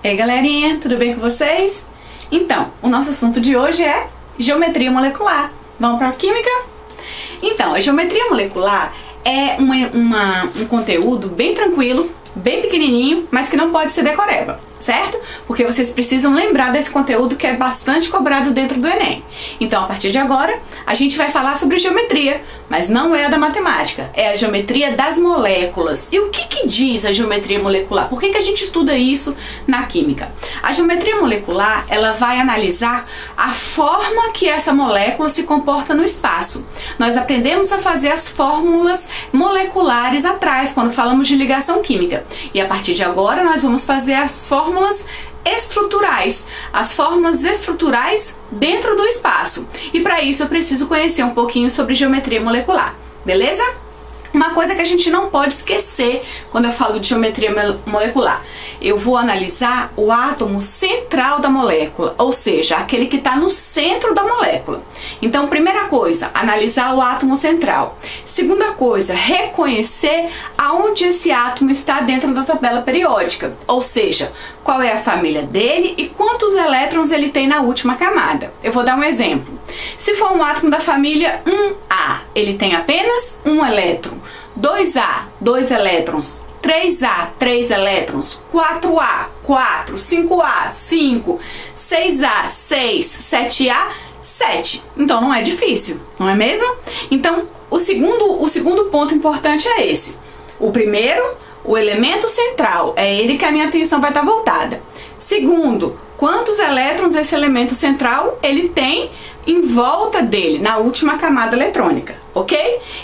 Ei galerinha, tudo bem com vocês? Então, o nosso assunto de hoje é geometria molecular. Vamos para a química? Então, a geometria molecular é um conteúdo bem tranquilo, bem pequenininho, mas que não pode ser decoreba, certo? Porque vocês precisam lembrar desse conteúdo que é bastante cobrado dentro do Enem. Então, a partir de agora, a gente vai falar sobre geometria, mas não é a da matemática, é a geometria das moléculas. E o que diz a geometria molecular? Por que a gente estuda isso na química? A geometria molecular, ela vai analisar a forma que essa molécula se comporta no espaço. Nós aprendemos a fazer as fórmulas moleculares atrás, quando falamos de ligação química. E a partir de agora, nós vamos fazer as fórmulas estruturais, as fórmulas estruturais dentro do espaço. E para isso eu preciso conhecer um pouquinho sobre geometria molecular, beleza? Uma coisa que a gente não pode esquecer quando eu falo de geometria molecular, eu vou analisar o átomo central da molécula, ou seja, aquele que está no centro da molécula. Então, primeira coisa, analisar o átomo central. Segunda coisa, reconhecer aonde esse átomo está dentro da tabela periódica, ou seja, qual é a família dele e quantos elétrons ele tem na última camada. Eu vou dar um exemplo. Se for um átomo da família 1A, ele tem apenas um elétron. 2A, 2 elétrons. 3A, 3 elétrons. 4A, 4. 5A, 5. 6A, 6. 7A, 7. Então não é difícil, não é mesmo? Então o segundo ponto importante é esse. O primeiro, o elemento central, é ele que a minha atenção vai estar voltada. Segundo, quantos elétrons esse elemento central ele tem em volta dele, na última camada eletrônica, ok?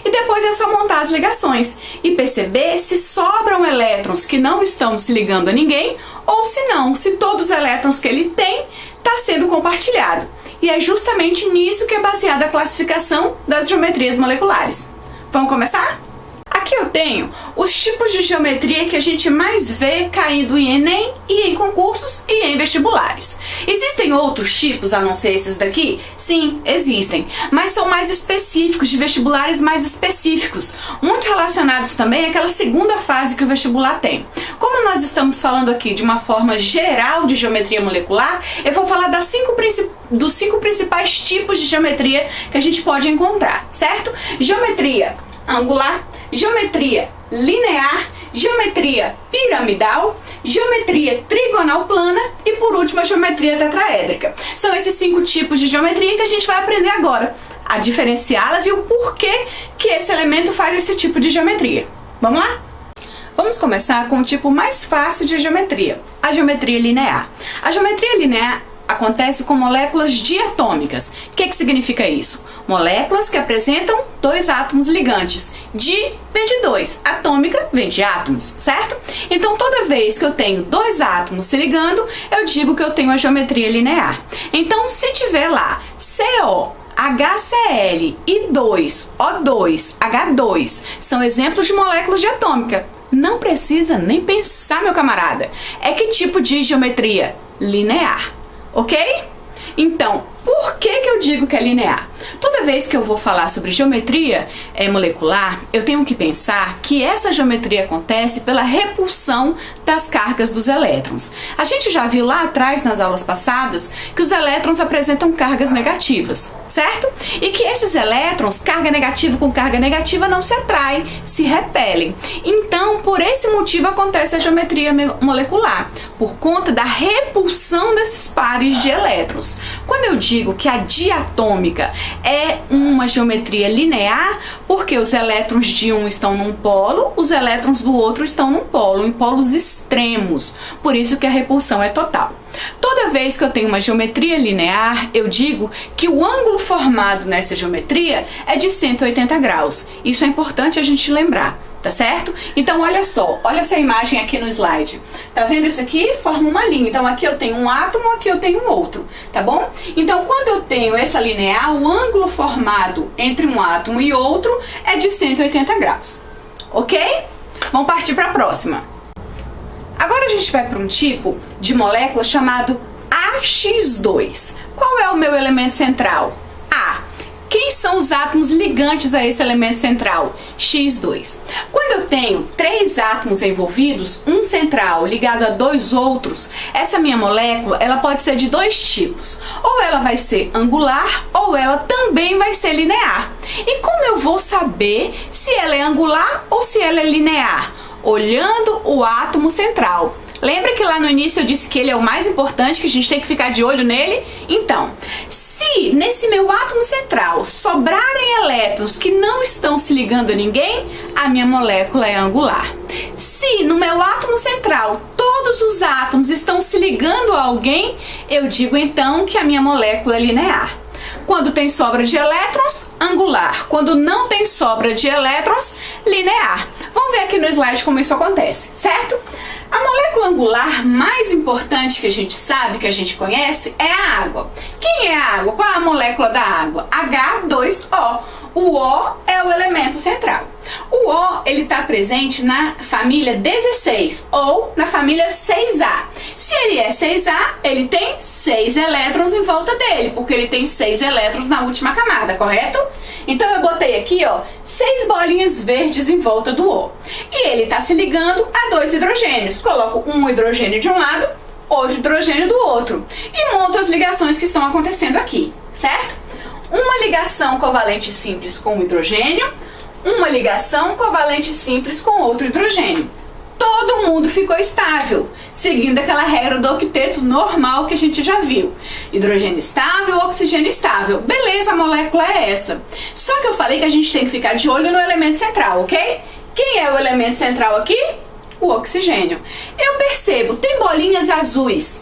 E depois é só montar as ligações e perceber se sobram elétrons que não estão se ligando a ninguém ou se não, se todos os elétrons que ele tem está sendo compartilhado. E é justamente nisso que é baseada a classificação das geometrias moleculares. Vamos começar? Aqui eu tenho os tipos de geometria que a gente mais vê caindo em Enem e em concursos e em vestibulares. Existem outros tipos a não ser esses daqui? Sim, existem, mas são mais específicos, de vestibulares mais específicos, muito relacionados também àquela segunda fase que o vestibular tem. Como nós estamos falando aqui de uma forma geral de geometria molecular, eu vou falar dos 5 principais tipos de geometria que a gente pode encontrar, certo? Geometria angular, geometria linear, geometria piramidal, geometria trigonal plana e por último a geometria tetraédrica. São esses 5 tipos de geometria que a gente vai aprender agora, a diferenciá-las e o porquê que esse elemento faz esse tipo de geometria. Vamos lá? Vamos começar com o tipo mais fácil de geometria, a geometria linear. A geometria linear acontece com moléculas diatômicas. O que significa isso? Moléculas que apresentam 2 átomos ligantes. Di vem de 2, atômica vem de átomos, certo? Então toda vez que eu tenho 2 átomos se ligando, eu digo que eu tenho a geometria linear. Então se tiver lá CO, HCl e 2, O2, H2, são exemplos de moléculas diatômicas. Não precisa nem pensar, meu camarada. É que tipo de geometria? Linear. Ok? Então, por que eu digo que é linear? Toda vez que eu vou falar sobre geometria molecular, eu tenho que pensar que essa geometria acontece pela repulsão das cargas dos elétrons. A gente já viu lá atrás, nas aulas passadas, que os elétrons apresentam cargas negativas, certo? E que esses elétrons, carga negativa com carga negativa, não se atraem, se repelem. Então, por esse motivo acontece a geometria molecular, por conta da repulsão desses pares de elétrons. Quando eu digo que a diatômica é uma geometria linear, porque os elétrons de um estão num polo, os elétrons do outro estão num polo, em polos extremos. Por isso que a repulsão é total. Toda vez que eu tenho uma geometria linear, eu digo que o ângulo formado nessa geometria é de 180 graus. Isso é importante a gente lembrar. Tá certo? Então olha só, olha essa imagem aqui no slide. Tá vendo isso aqui? Forma uma linha. Então aqui eu tenho um átomo, aqui eu tenho um outro, tá bom? Então quando eu tenho essa linear, o ângulo formado entre um átomo e outro é de 180 graus. Ok? Vamos partir para a próxima. Agora a gente vai para um tipo de molécula chamado AX2. Qual é o meu elemento central? A. Quem são os átomos ligantes a esse elemento central? X2. Quando eu tenho 3 átomos envolvidos, um central ligado a 2 outros, essa minha molécula ela pode ser de 2 tipos. Ou ela vai ser angular, ou ela também vai ser linear. E como eu vou saber se ela é angular ou se ela é linear? Olhando o átomo central. Lembra que lá no início eu disse que ele é o mais importante, que a gente tem que ficar de olho nele? Então, se nesse meu átomo central sobrarem elétrons que não estão se ligando a ninguém, a minha molécula é angular. Se no meu átomo central todos os átomos estão se ligando a alguém, eu digo então que a minha molécula é linear. Quando tem sobra de elétrons, angular. Quando não tem sobra de elétrons, linear. Vamos ver aqui no slide como isso acontece, certo? A molécula angular mais importante que a gente sabe, que a gente conhece, é a água. Quem é a água? Qual é a molécula da água? H2O. O O é o elemento central. O O ele está presente na família 16 ou na família 6A. Se ele é 6A, ele tem 6 elétrons em volta dele, porque ele tem 6 elétrons na última camada, correto? Então eu botei aqui, ó, 6 bolinhas verdes em volta do O. E ele está se ligando a 2 hidrogênios. Coloco um hidrogênio de um lado, outro hidrogênio do outro. E monto as ligações que estão acontecendo aqui, certo? Uma ligação covalente simples com um hidrogênio, uma ligação covalente simples com outro hidrogênio. Todo mundo ficou estável, seguindo aquela regra do octeto normal que a gente já viu. Hidrogênio estável, oxigênio estável. Beleza, a molécula é essa. Só que eu falei que a gente tem que ficar de olho no elemento central, ok? Quem é o elemento central aqui? O oxigênio. Eu percebo, tem bolinhas azuis,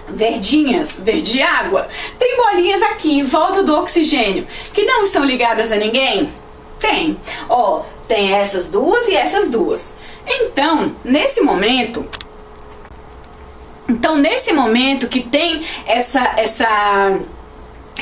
verdinhas, verde água. Tem bolinhas aqui em volta do oxigênio que não estão ligadas a ninguém? Tem. Ó, tem essas duas e essas duas. Então, nesse momento que tem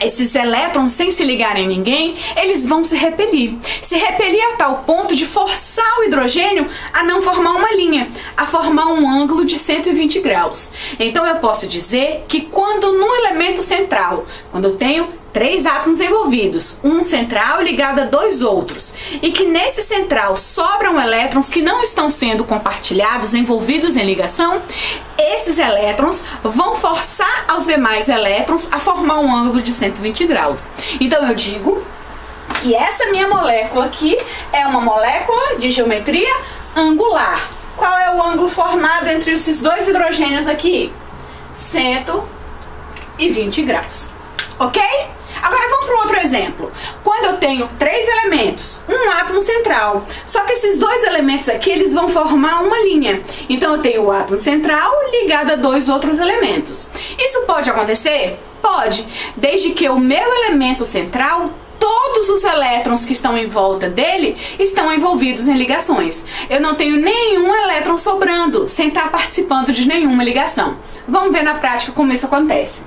esses elétrons sem se ligarem a ninguém, eles vão se repelir. Se repelir a tal ponto de forçar o hidrogênio a não formar uma linha, a formar um ângulo de 120 graus. Então eu posso dizer que quando no elemento central, quando eu tenho 3 átomos envolvidos, um central ligado a 2 outros, e que nesse central sobram elétrons que não estão sendo compartilhados, envolvidos em ligação, esses elétrons vão forçar aos demais elétrons a formar um ângulo de 120 graus. Então eu digo que essa minha molécula aqui é uma molécula de geometria angular. Qual é o ângulo formado entre esses 2 hidrogênios aqui? 120 graus. Ok? Agora vamos para outro exemplo. Quando eu tenho 3 elementos, um átomo central, só que esses 2 elementos aqui, eles vão formar uma linha. Então eu tenho o átomo central ligado a 2 outros elementos. Isso pode acontecer? Pode, desde que o meu elemento central, todos os elétrons que estão em volta dele estão envolvidos em ligações. Eu não tenho nenhum elétron sobrando, sem estar participando de nenhuma ligação. Vamos ver na prática como isso acontece.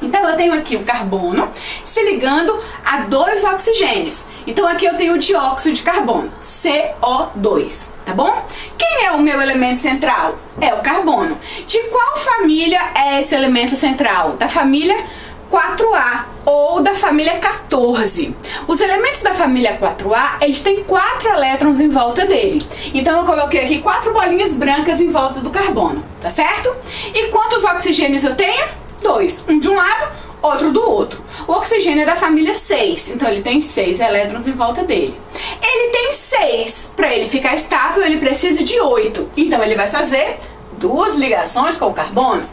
Então eu tenho aqui o carbono se ligando a 2 oxigênios. Então aqui eu tenho o dióxido de carbono, CO2, tá bom? Quem é o meu elemento central? É o carbono. De qual família é esse elemento central? Da família 4A ou da família 14. Os elementos da família 4A, eles têm 4 elétrons em volta dele. Então eu coloquei aqui 4 bolinhas brancas em volta do carbono, tá certo? E quantos oxigênios eu tenho? 2, um de um lado, outro do outro. O oxigênio é da família 6, então ele tem 6 elétrons em volta dele. Ele tem 6, para ele ficar estável ele precisa de 8, então ele vai fazer 2 ligações com o carbono.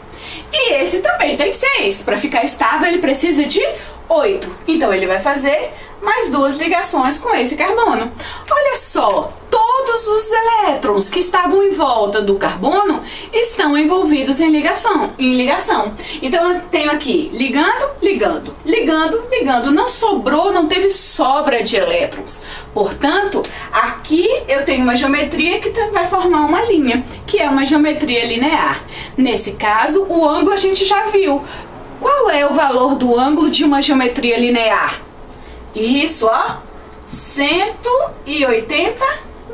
E esse também tem 6, para ficar estável ele precisa de 8, então ele vai fazer mais 2 ligações com esse carbono. Olha só, todos os elétrons que estavam em volta do carbono estão envolvidos em ligação. Então eu tenho aqui ligando, ligando, ligando, ligando. Não sobrou, não teve sobra de elétrons. Portanto, aqui eu tenho uma geometria que vai formar uma linha, que é uma geometria linear. Nesse caso, o ângulo a gente já viu. Qual é o valor do ângulo de uma geometria linear? Isso, ó, 180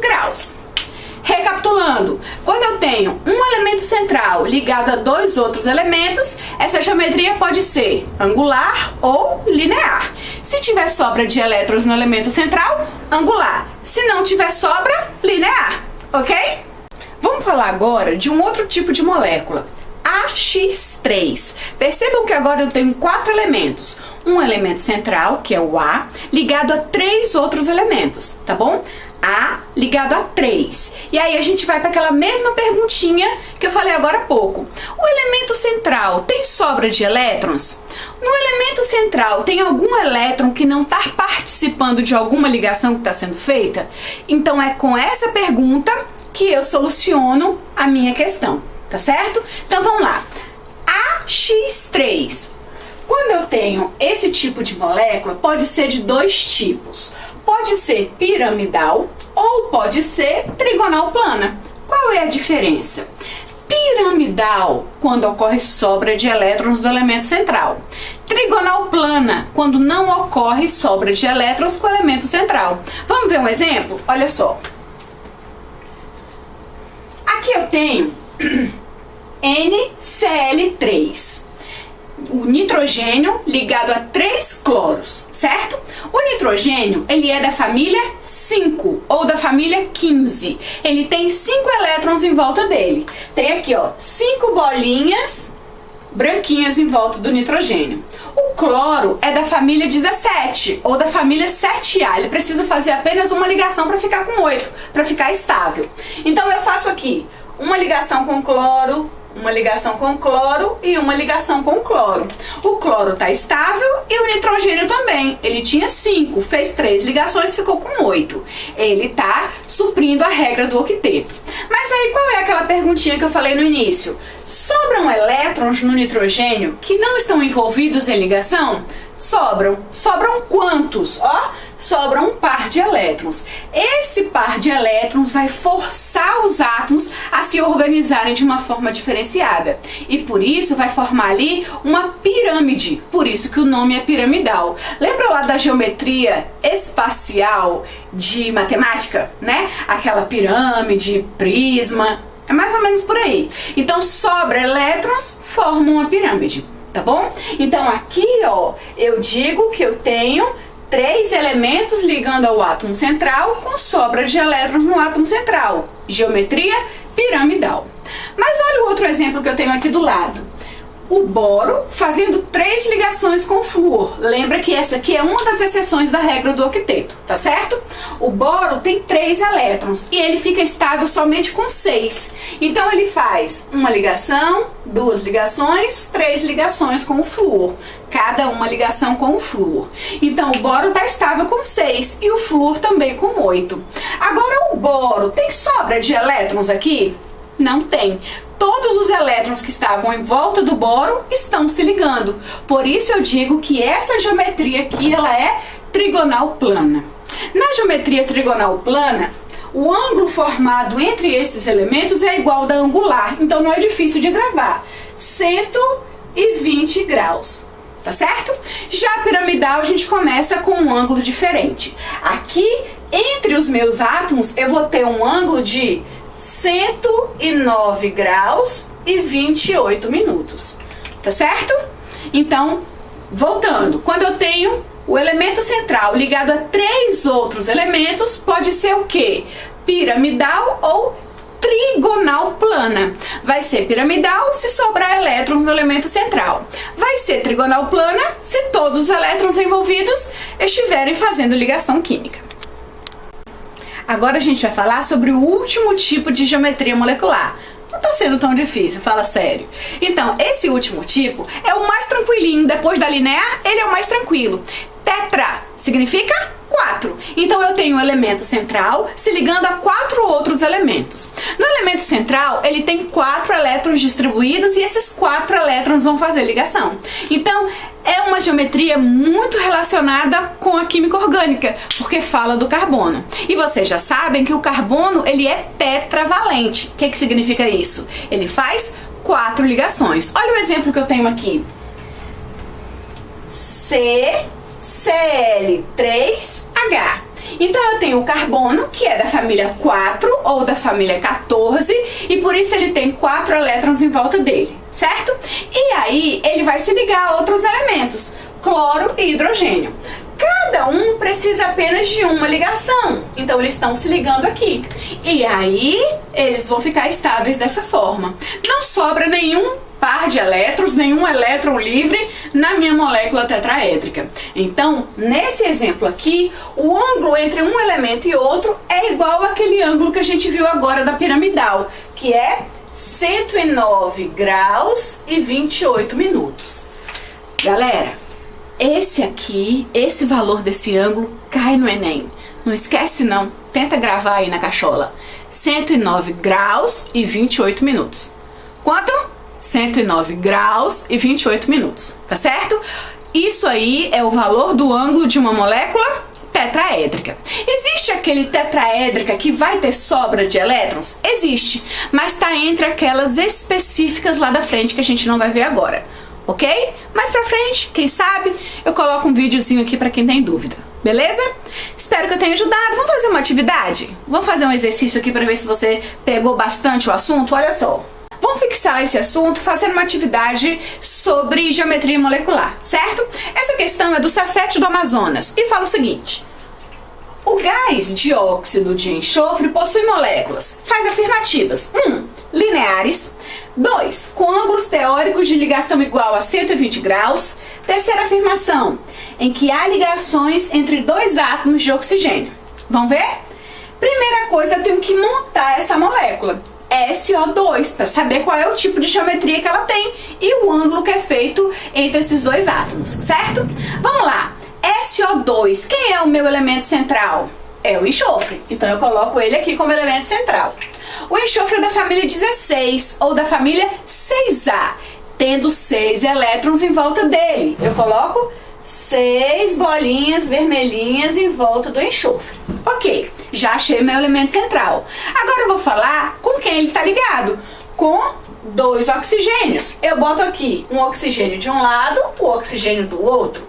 graus. Recapitulando, quando eu tenho um elemento central ligado a 2 outros elementos, essa geometria pode ser angular ou linear. Se tiver sobra de elétrons no elemento central, angular. Se não tiver sobra, linear, ok? Vamos falar agora de um outro tipo de molécula, AX3. Percebam que agora eu tenho 4 elementos. Um elemento central, que é o A, ligado a 3 outros elementos, tá bom? A ligado a 3. E aí a gente vai para aquela mesma perguntinha que eu falei agora há pouco. O elemento central tem sobra de elétrons? No elemento central tem algum elétron que não está participando de alguma ligação que está sendo feita? Então é com essa pergunta que eu soluciono a minha questão, tá certo? Então vamos lá. AX3. Quando eu tenho esse tipo de molécula, pode ser de 2 tipos. Pode ser piramidal ou pode ser trigonal plana. Qual é a diferença? Piramidal, quando ocorre sobra de elétrons do elemento central. Trigonal plana, quando não ocorre sobra de elétrons com o elemento central. Vamos ver um exemplo? Olha só. Aqui eu tenho NCl3. O nitrogênio ligado a 3 cloros, certo? O nitrogênio, ele é da família 5 ou da família 15. Ele tem 5 elétrons em volta dele. Tem aqui, ó, 5 bolinhas branquinhas em volta do nitrogênio. O cloro é da família 17 ou da família 7A. Ele precisa fazer apenas uma ligação para ficar com 8, para ficar estável. Então eu faço aqui uma ligação com cloro, uma ligação com cloro e uma ligação com cloro. O cloro está estável e o nitrogênio também. Ele tinha 5, fez 3 ligações, ficou com 8. Ele está suprindo a regra do octeto. Mas aí qual é aquela perguntinha que eu falei no início? Sobram elétrons no nitrogênio que não estão envolvidos em ligação? Sobram. Sobram quantos? Ó, sobra um par de elétrons. Esse par de elétrons vai forçar os átomos a se organizarem de uma forma diferenciada. E por isso vai formar ali uma pirâmide. Por isso que o nome é piramidal. Lembra lá da geometria espacial de matemática, né? Aquela pirâmide, prisma, é mais ou menos por aí. Então sobra elétrons, formam uma pirâmide, tá bom? Então aqui, ó, eu digo que eu tenho 3 elementos ligando ao átomo central com sobra de elétrons no átomo central. Geometria piramidal. Mas olha o outro exemplo que eu tenho aqui do lado. O boro fazendo 3 ligações com o flúor. Lembra que essa aqui é uma das exceções da regra do octeto, tá certo? O boro tem 3 elétrons e ele fica estável somente com 6. Então ele faz uma ligação, 2 ligações, 3 ligações com o flúor. Cada uma ligação com o flúor. Então o boro está estável com 6 e o flúor também com 8. Agora o boro tem sobra de elétrons aqui? Não tem. Todos os elétrons que estavam em volta do boro estão se ligando. Por isso eu digo que essa geometria aqui ela é trigonal plana. Na geometria trigonal plana, o ângulo formado entre esses elementos é igual ao da angular. Então não é difícil de gravar. 120 graus. Tá certo? Já a piramidal a gente começa com um ângulo diferente. Aqui, entre os meus átomos, eu vou ter um ângulo de 109 graus e 28 minutos. Tá certo? Então, voltando. Quando eu tenho o elemento central ligado a 3 outros elementos, pode ser o quê? Piramidal ou trigonal plana. Vai ser piramidal se sobrar elétrons no elemento central. Vai ser trigonal plana se todos os elétrons envolvidos estiverem fazendo ligação química. Agora a gente vai falar sobre o último tipo de geometria molecular. Não tá sendo tão difícil, fala sério. Então, esse último tipo é o mais tranquilinho. Depois da linear, ele é o mais tranquilo. Tetra significa 4. Então eu tenho um elemento central se ligando a 4 outros elementos. No elemento central, ele tem 4 elétrons distribuídos e esses 4 elétrons vão fazer ligação. Então, é uma geometria muito relacionada com a química orgânica, porque fala do carbono. E vocês já sabem que o carbono, ele é tetravalente. O que significa isso? Ele faz 4 ligações. Olha o exemplo que eu tenho aqui. CCl3H. Então eu tenho o carbono, que é da família 4 ou da família 14, e por isso ele tem 4 elétrons em volta dele, certo? E aí ele vai se ligar a outros elementos, cloro e hidrogênio. Cada um precisa apenas de uma ligação, então eles estão se ligando aqui. E aí, eles vão ficar estáveis dessa forma. Não sobra nenhum par de elétrons, nenhum elétron livre na minha molécula tetraédrica. Então, nesse exemplo aqui, o ângulo entre um elemento e outro é igual àquele ângulo que a gente viu agora da piramidal, que é 109 graus e 28 minutos. Galera, esse valor desse ângulo cai no Enem. Não esquece não, tenta gravar aí na cachola. 109 graus e 28 minutos. Quanto? 109 graus e 28 minutos, tá certo? Isso aí é o valor do ângulo de uma molécula tetraédrica. Existe aquele tetraédrica que vai ter sobra de elétrons? Existe, mas está entre aquelas específicas lá da frente que a gente não vai ver agora, ok? Mais pra frente, quem sabe, eu coloco um videozinho aqui pra quem tem dúvida, beleza? Espero que eu tenha ajudado. Vamos fazer uma atividade? Vamos fazer um exercício aqui pra ver se você pegou bastante o assunto? Olha só. Vamos fixar esse assunto fazendo uma atividade sobre geometria molecular, certo? Essa questão é do Cefete do Amazonas e fala o seguinte: o gás dióxido de enxofre possui moléculas, faz afirmativas: 1. Lineares. 2. Com ângulos teóricos de ligação igual a 120 graus. Terceira afirmação: em que há ligações entre dois átomos de oxigênio. Vamos ver? Primeira coisa, eu tenho que montar essa molécula SO2 para saber qual é o tipo de geometria que ela tem e o ângulo que é feito entre esses dois átomos, certo? Vamos lá. SO2, quem é o meu elemento central? É o enxofre, então eu coloco ele aqui como elemento central. O enxofre é da família 16 ou da família 6A, tendo 6 elétrons em volta dele. Eu coloco 6 bolinhas vermelhinhas em volta do enxofre. Ok, já achei meu elemento central. Agora eu vou falar com quem ele está ligado. Com 2 oxigênios. Eu boto aqui um oxigênio de um lado, o oxigênio do outro.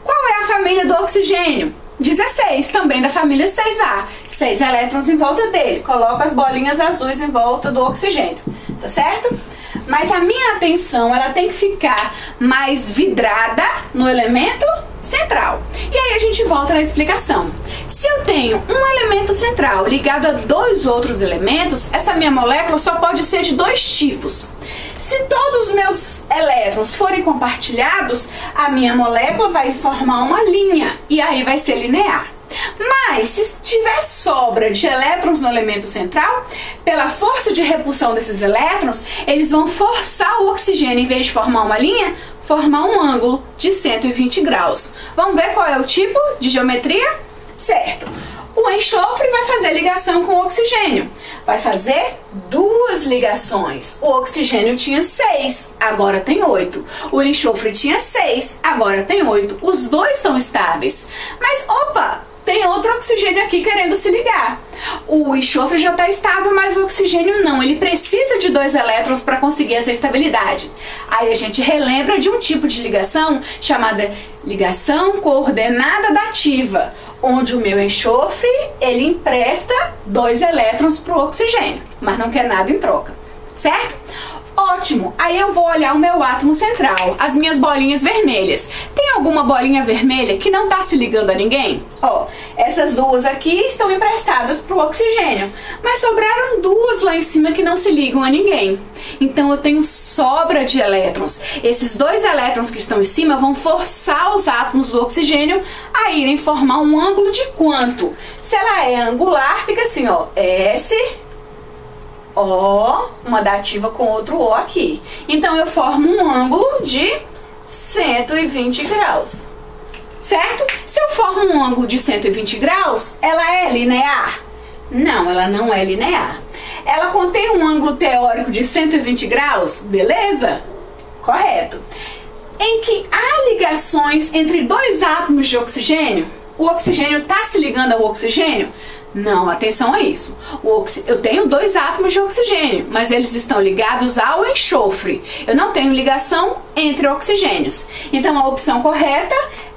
Qual é a família do oxigênio? 16, também da família 6A. 6 elétrons em volta dele. Coloco as bolinhas azuis em volta do oxigênio. Tá certo? Mas a minha atenção, ela tem que ficar mais vidrada no elemento central. E aí a gente volta na explicação. Se eu tenho um elemento central ligado a 2 outros elementos, essa minha molécula só pode ser de 2 tipos. Se todos os meus elétrons forem compartilhados, a minha molécula vai formar uma linha e aí vai ser linear. Mas se tiver sobra de elétrons no elemento central, pela força de repulsão desses elétrons, eles vão forçar o oxigênio, em vez de formar uma linha, formar um ângulo de 120 graus. Vamos ver qual é o tipo de geometria? Certo. O enxofre vai fazer ligação com o oxigênio. Vai fazer 2 ligações. O oxigênio tinha 6, agora tem 8. O enxofre tinha 6, agora tem 8. Os dois estão estáveis. Mas, opa, tem outro oxigênio aqui querendo se ligar. O enxofre já está estável, mas o oxigênio não. Ele precisa de 2 elétrons para conseguir essa estabilidade. Aí a gente relembra de um tipo de ligação chamada ligação coordenada dativa, onde o meu enxofre, ele empresta 2 elétrons para o oxigênio, mas não quer nada em troca, certo? Ótimo, aí eu vou olhar o meu átomo central, as minhas bolinhas vermelhas. Tem alguma bolinha vermelha que não está se ligando a ninguém? Ó, essas 2 aqui estão emprestadas para o oxigênio, mas sobraram 2 lá em cima que não se ligam a ninguém. Então eu tenho sobra de elétrons. Esses 2 elétrons que estão em cima vão forçar os átomos do oxigênio a irem formar um ângulo de quanto? Se ela é angular, fica assim, ó, S... O, uma dativa com outro O aqui. Então eu formo um ângulo de 120 graus. Certo? Se eu formo um ângulo de 120 graus, ela é linear? Não, ela não é linear. Ela contém um ângulo teórico de 120 graus? Beleza? Correto. Em que há ligações entre 2 átomos de oxigênio? O oxigênio está se ligando ao oxigênio? Não, atenção a isso. Eu tenho 2 átomos de oxigênio, mas eles estão ligados ao enxofre. Eu não tenho ligação entre oxigênios. Então a opção correta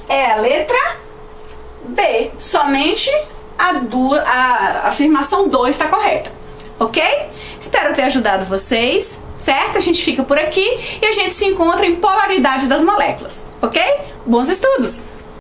é a letra B. Somente a afirmação 2 está correta. Ok? Espero ter ajudado vocês, certo? A gente fica por aqui e a gente se encontra em polaridade das moléculas. Ok? Bons estudos!